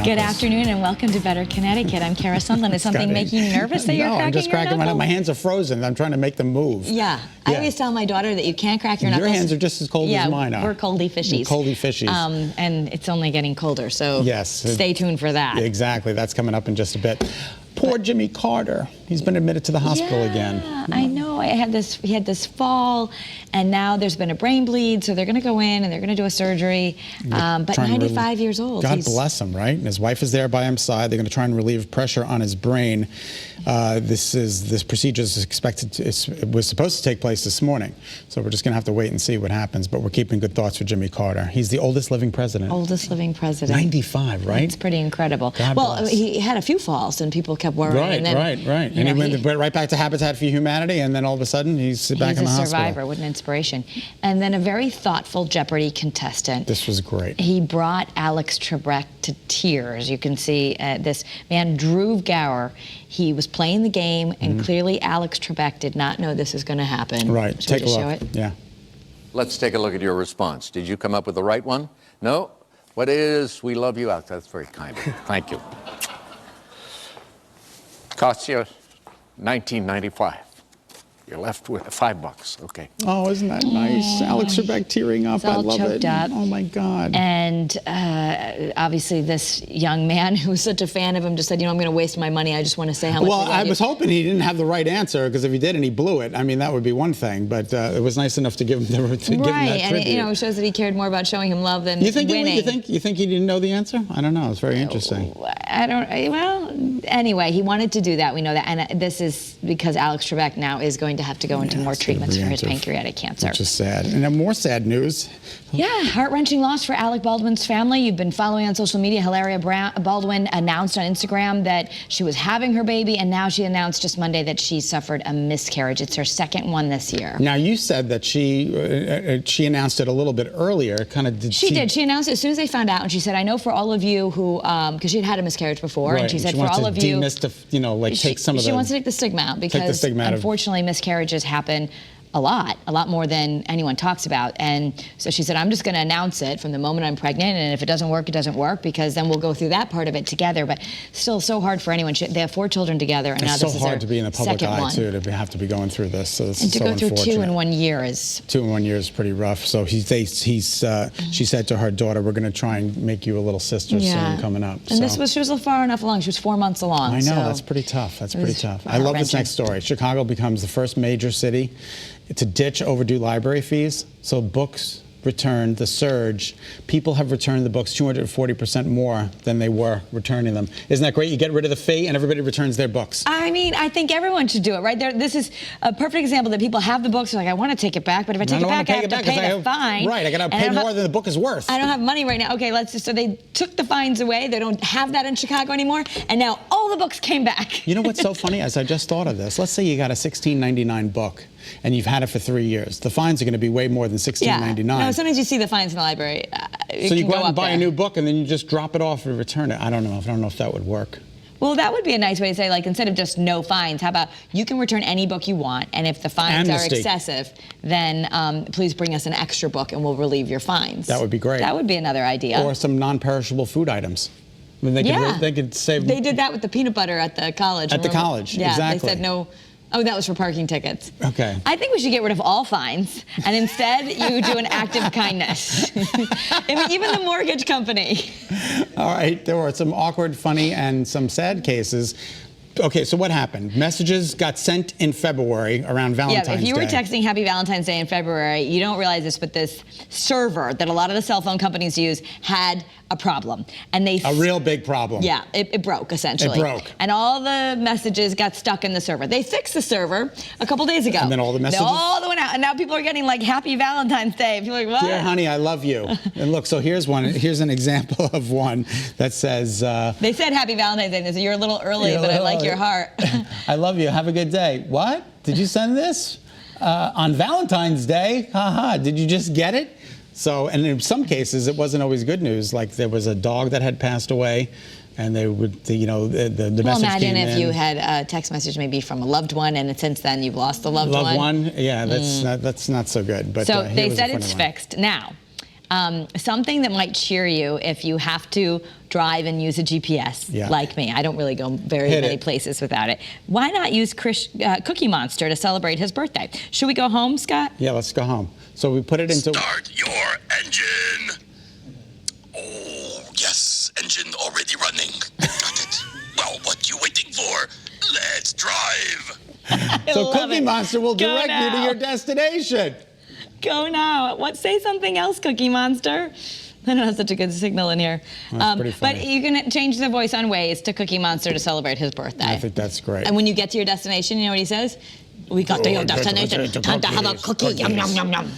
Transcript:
Good afternoon and welcome to Better Connecticut. I'm Kara Sundlin. Is something making you nervous that you're cracking your knuckle? No, I'm just cracking my knuckle. My hands are frozen. I'm trying to make them move. Yeah. I always tell my daughter that you can't crack your knuckles. Your hands are just as cold as mine are. We're coldy fishies. We're coldy fishies. And it's only getting colder, so stay tuned for that. Exactly. That's coming up in just a bit. Poor Jimmy Carter. He's been admitted to the hospital again. I know. He had this fall, and now there's been a brain bleed, so they're going to go in and they're going to do a surgery. But 95 years old. God bless him, right? And his wife is there by his side. They're going to try and relieve pressure on his brain. This procedure is was supposed to take place this morning, so we're just going to have to wait and see what happens. But we're keeping good thoughts for Jimmy Carter. He's the oldest living president. Oldest living president. 95, right? It's pretty incredible. God bless. He had a few falls, and people kept worrying. Right, and then, right. And he went right back to Habitat for Humanity, and then all of a sudden he's back in the hospital. He's a survivor. What an inspiration. And then a very thoughtful Jeopardy contestant. This was great. He brought Alex Trebek to tears. You can see this man, Drew Gower. He was playing the game, and clearly Alex Trebek did not know this was going to happen. Right. Should Take a look. Show it? Yeah. Let's take a look at your response. Did you come up with the right one? No? What is "We love you" out? That's very kind of you. Thank you. Costs you $19.95. You're left with $5. Okay. Oh, isn't that nice? Alex Trebek tearing up. I love it. Up. Oh my God. And obviously, this young man who was such a fan of him just said, "You know, I'm going to waste my money. I just want to say how much." Well, I was hoping he didn't have the right answer, because if he did and he blew it, I mean, that would be one thing. But it was nice enough to give him give him that tribute. And it shows that he cared more about showing him love than winning. You think he didn't know the answer? I don't know. It's very interesting. I don't. Well, anyway, he wanted to do that. We know that, and this is because Alex Trebek now is going to have to go into more treatments for his pancreatic cancer. Which is sad. And then more sad news. Yeah, heart-wrenching loss for Alec Baldwin's family. You've been following on social media. Hilaria Baldwin announced on Instagram that she was having her baby, and now she announced just Monday that she suffered a miscarriage. It's her second one this year. Now, you said that she announced it a little bit earlier. She did. She announced it as soon as they found out, and she said, "I know for all of you who," because she had a miscarriage before, and she said, "For all of you," take some of the. She wants to take the stigma out, because unfortunately miscarriages happen a lot more than anyone talks about. And so she said, "I'm just going to announce it from the moment I'm pregnant, and if it doesn't work, it doesn't work, because then we'll go through that part of it together." But still so hard for anyone. They have 4 children together, and now this is their second one. It's so hard to be in the public eye, too, to have to be going through this. So this and is to go through 2 in 1 year is... 2 in 1 year is pretty rough. So she said to her daughter, "We're going to try and make you a little sister soon coming up." And she was far enough along. She was 4 months along. I know, that's pretty tough. That's pretty tough. I love this next story. Chicago becomes the first major city to ditch overdue library fees. So books returned, the surge. People have returned the books 240% more than they were returning them. Isn't that great? You get rid of the fee and everybody returns their books. I mean, I think everyone should do it, right? This is a perfect example that people have the books, they're like, "I want to take it back, but if I take it back, I have to pay the fine." Right, I got to pay more than the book is worth. I don't have money right now. Okay, so they took the fines away. They don't have that in Chicago anymore, and now all the books came back. You know what's so funny? As I just thought of this, let's say you got a $16.99 book, and you've had it for 3 years. The fines are going to be way more than $16.99. No, sometimes you see the fines in the library. So you go out and buy a new book, and then you just drop it off and return it. I don't know if that would work. Well, that would be a nice way to say, like, instead of just no fines, how about you can return any book you want, and if the fines are excessive, then please bring us an extra book, and we'll relieve your fines. That would be great. That would be another idea. Or some non-perishable food items. I mean, they could save. They did that with the peanut butter at the college. At the college, exactly. They said no. Oh, that was for parking tickets. Okay. I think we should get rid of all fines, and instead you do an act of kindness. I mean, even the mortgage company. All right, there were some awkward, funny, and some sad cases. Okay, so what happened? Messages got sent in February around Valentine's Day. Yeah, if you were texting Happy Valentine's Day in February, you don't realize this, but this server that a lot of the cell phone companies use had a problem. And a real big problem. Yeah, it broke, essentially. It broke. And all the messages got stuck in the server. They fixed the server a couple days ago. And then all the messages? They all went out. And now people are getting, like, Happy Valentine's Day. People are like, what? "Dear honey, I love you." And look, so here's an example of one that says... they said Happy Valentine's Day. They said, "You're a little early, but I like your heart." "I love you. Have a good day." "What? Did you send this? On Valentine's Day? Haha, did you just get it?" So, and in some cases, it wasn't always good news. Like, there was a dog that had passed away, and they would, the message Well, imagine came if in. you had a text message maybe from a loved one, and since then you've lost the loved one. Yeah, that's not so good. But so they said it's fixed. Now, Something that might cheer you if you have to drive and use a GPS, like me. I don't really go very many places without it. Why not use Cookie Monster to celebrate his birthday? Should we go home, Scott? Yeah, let's go home. So we put it into... Start your engine! Oh, yes, engine already running. Got it. Well, what you waiting for? Let's drive! So Cookie Monster will direct you to your destination. Go now. Say something else, Cookie Monster. I don't have such a good signal in here. That's pretty funny. But you can change the voice on Waze to Cookie Monster to celebrate his birthday. I think that's great. And when you get to your destination, you know what he says? We got to your destination. Time to have a cookie. Yum, yum, yum, yum.